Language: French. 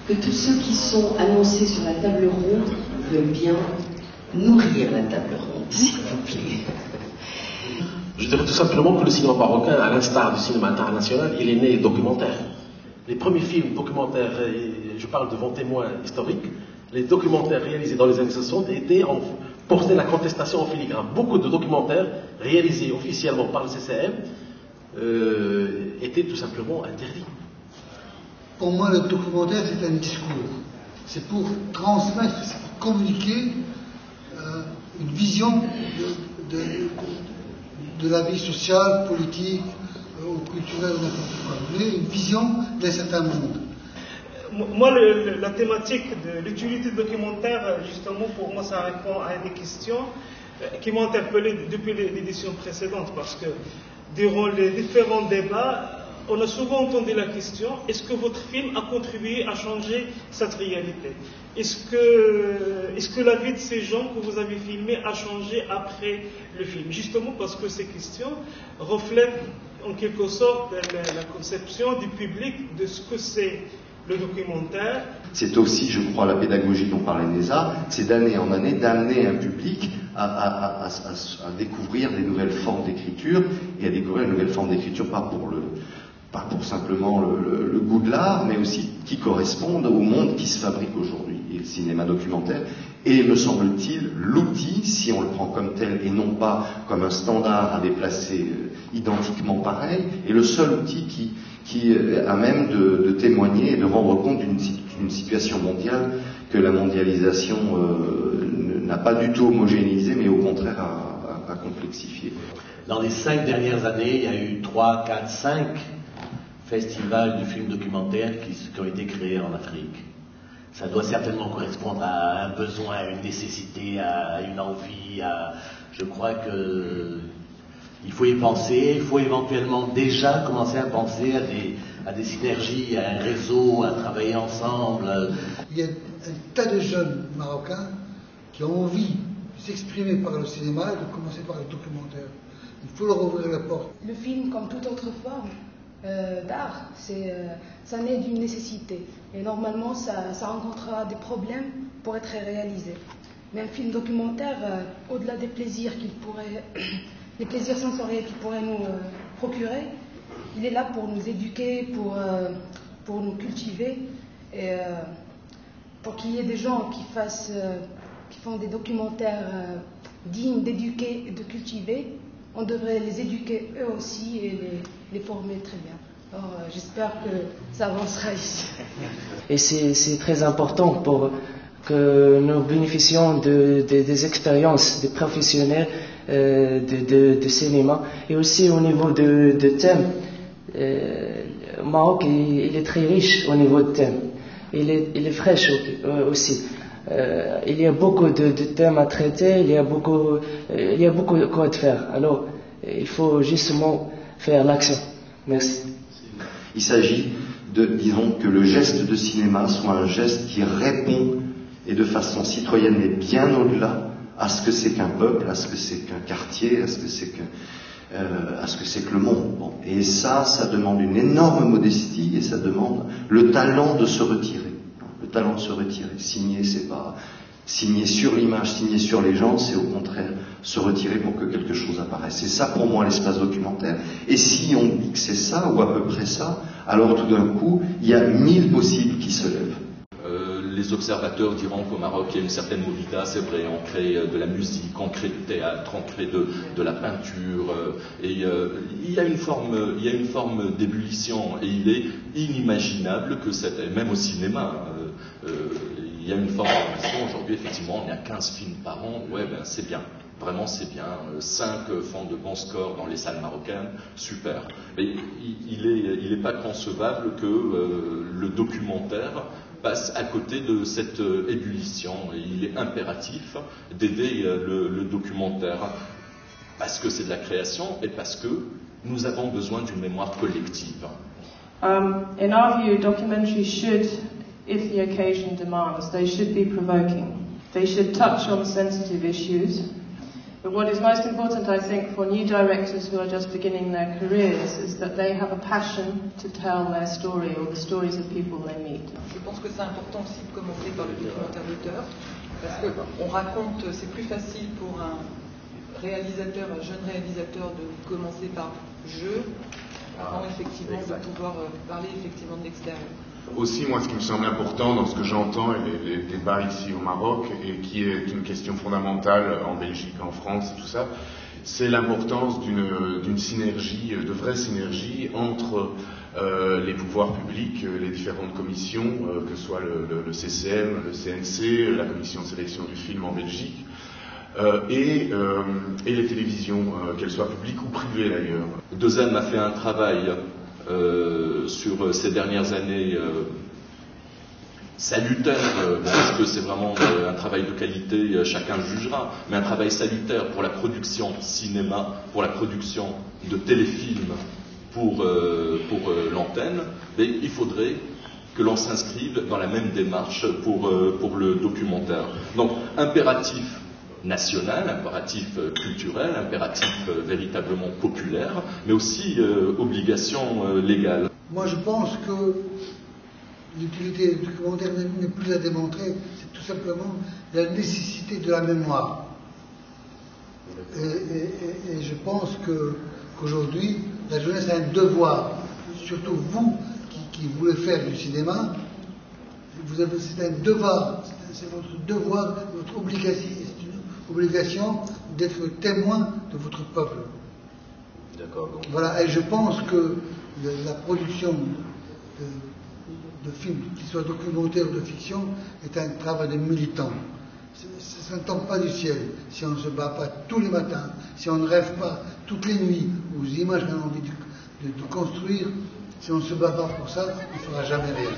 que tous ceux qui sont annoncés sur la table ronde veulent bien nourrir la table ronde, s'il vous plaît. Je dirais tout simplement que le cinéma marocain, à l'instar du cinéma international, il est né documentaire. Les premiers films documentaires, je parle devant témoins historiques, les documentaires réalisés dans les années 60 portaient la contestation en filigrane. Beaucoup de documentaires réalisés officiellement par le CCM étaient tout simplement interdits. Pour moi, le documentaire, c'est un discours. C'est pour transmettre, c'est pour communiquer une vision de la vie sociale, politique, ou culturelle, n'importe quoi. Mais une vision d'un certain monde. Moi, la thématique de l'utilité documentaire, justement, pour moi, ça répond à des questions qui m'ont interpellé depuis l'édition précédente, parce que durant les différents débats, on a souvent entendu la question, est-ce que votre film a contribué à changer cette réalité? Est-ce que la vie de ces gens que vous avez filmés a changé après le film? Justement parce que ces questions reflètent en quelque sorte la conception du public de ce que c'est le documentaire. C'est aussi, je crois, la pédagogie dont parlait Neza, c'est d'année en année d'amener un public à découvrir des nouvelles formes d'écriture, et à découvrir une nouvelle forme d'écriture, pas pour simplement le goût de l'art, mais aussi qui correspondent au monde qui se fabrique aujourd'hui. Et le cinéma documentaire est, me semble-t-il, l'outil, si on le prend comme tel et non pas comme un standard à déplacer identiquement pareil, est le seul outil qui est à même de témoigner et de rendre compte d'une situation mondiale que la mondialisation n'a pas du tout homogénéisé, mais au contraire a complexifié. Dans les 5 dernières années, il y a eu 3, 4, 5 festivals du film documentaire qui ont été créés en Afrique. Ça doit certainement correspondre à un besoin, à une nécessité, à une envie. Je crois qu'il faut y penser, il faut éventuellement déjà commencer à penser à des synergies, à un réseau, à travailler ensemble. Il y a un tas de jeunes Marocains qui ont envie de s'exprimer par le cinéma et de commencer par le documentaire. Il faut leur ouvrir la porte. Le film, comme toute autre forme d'art, ça naît d'une nécessité. Et normalement, ça rencontrera des problèmes pour être réalisé. Mais un film documentaire, au-delà des plaisirs des plaisirs sensoriels qu'il pourrait nous procurer, il est là pour nous éduquer, pour nous cultiver, et pour qu'il y ait des gens qui font des documentaires dignes d'éduquer et de cultiver. On devrait les éduquer eux aussi et les former très bien. Alors j'espère que ça avancera ici. Et c'est très important pour que nous bénéficions des expériences des professionnels de cinéma, et aussi au niveau de thèmes. Le Maroc il est très riche au niveau de thèmes. Il est fraîche aussi. Il y a beaucoup de thèmes à traiter, il y a beaucoup de quoi de faire. Alors, il faut justement faire l'action. Merci. Il s'agit disons, que le geste de cinéma soit un geste qui répond, et de façon citoyenne, mais bien au-delà, à ce que c'est qu'un peuple, à ce que c'est qu'un quartier, à ce que c'est que le monde. Bon. Et ça demande une énorme modestie, et ça demande le talent de se retirer. Le talent de se retirer. Signer, c'est pas signer sur l'image, signer sur les gens, c'est au contraire se retirer pour que quelque chose apparaisse. C'est ça pour moi l'espace documentaire. Et si on dit que c'est ça, ou à peu près ça, alors tout d'un coup, il y a 1000 possibles qui se lèvent. Les observateurs diront qu'au Maroc, il y a une certaine movida, c'est vrai, on crée de la musique, on crée du théâtre, on crée de la peinture, et il y a une forme d'ébullition, et il est inimaginable que même au cinéma, il y a une forme d'ébullition. Aujourd'hui, effectivement, on est à 15 films par an, ouais, ben c'est bien. Vraiment, c'est bien. 5 font de bons scores dans les salles marocaines, super. Mais il est pas concevable que le documentaire passe à côté de cette ébullition. Et il est impératif d'aider le documentaire parce que c'est de la création et parce que nous avons besoin d'une mémoire collective. In our view, documentaries should, if the occasion demands, they should be provoking. They should touch on sensitive issues. But what is most important, I think, for new directors who are just beginning their careers is that they have a passion to tell their story or the stories of people they meet. Je pense que c'est important aussi de commencer par le documentaire d'auteur, parce qu'on raconte, c'est plus facile pour un réalisateur, un jeune réalisateur de commencer par jeu, avant effectivement de pouvoir parler effectivement de l'extérieur. Aussi, moi, ce qui me semble important dans ce que j'entends et les débats ici au Maroc, et qui est une question fondamentale en Belgique, en France et tout ça, c'est l'importance d'une synergie, de vraie synergie entre les pouvoirs publics, les différentes commissions, que ce soit le CCM, le CNC, la commission de sélection du film en Belgique, et les télévisions, qu'elles soient publiques ou privées d'ailleurs. Deuxième a fait un travail sur ces dernières années salutaire, parce que c'est vraiment un travail de qualité, chacun jugera, mais un travail salutaire pour la production cinéma, pour la production de téléfilms pour l'antenne, mais il faudrait que l'on s'inscrive dans la même démarche pour le documentaire. Donc, impératif national, impératif culturel, impératif véritablement populaire, mais aussi obligation légale. Moi je pense que l'utilité du documentaire n'est plus à démontrer, c'est tout simplement la nécessité de la mémoire. Et je pense qu'aujourd'hui, la jeunesse a un devoir, surtout vous qui voulez faire du cinéma, c'est un devoir, c'est votre devoir, votre obligation d'être témoin de votre peuple. D'accord. Voilà, et je pense que la production de films, qu'ils soient documentaires ou de fiction, est un travail de militant. Ça ne tombe pas du ciel si on ne se bat pas tous les matins, si on ne rêve pas toutes les nuits aux images qu'on a envie de construire. Si on ne se bat pas pour ça, on ne fera jamais rien.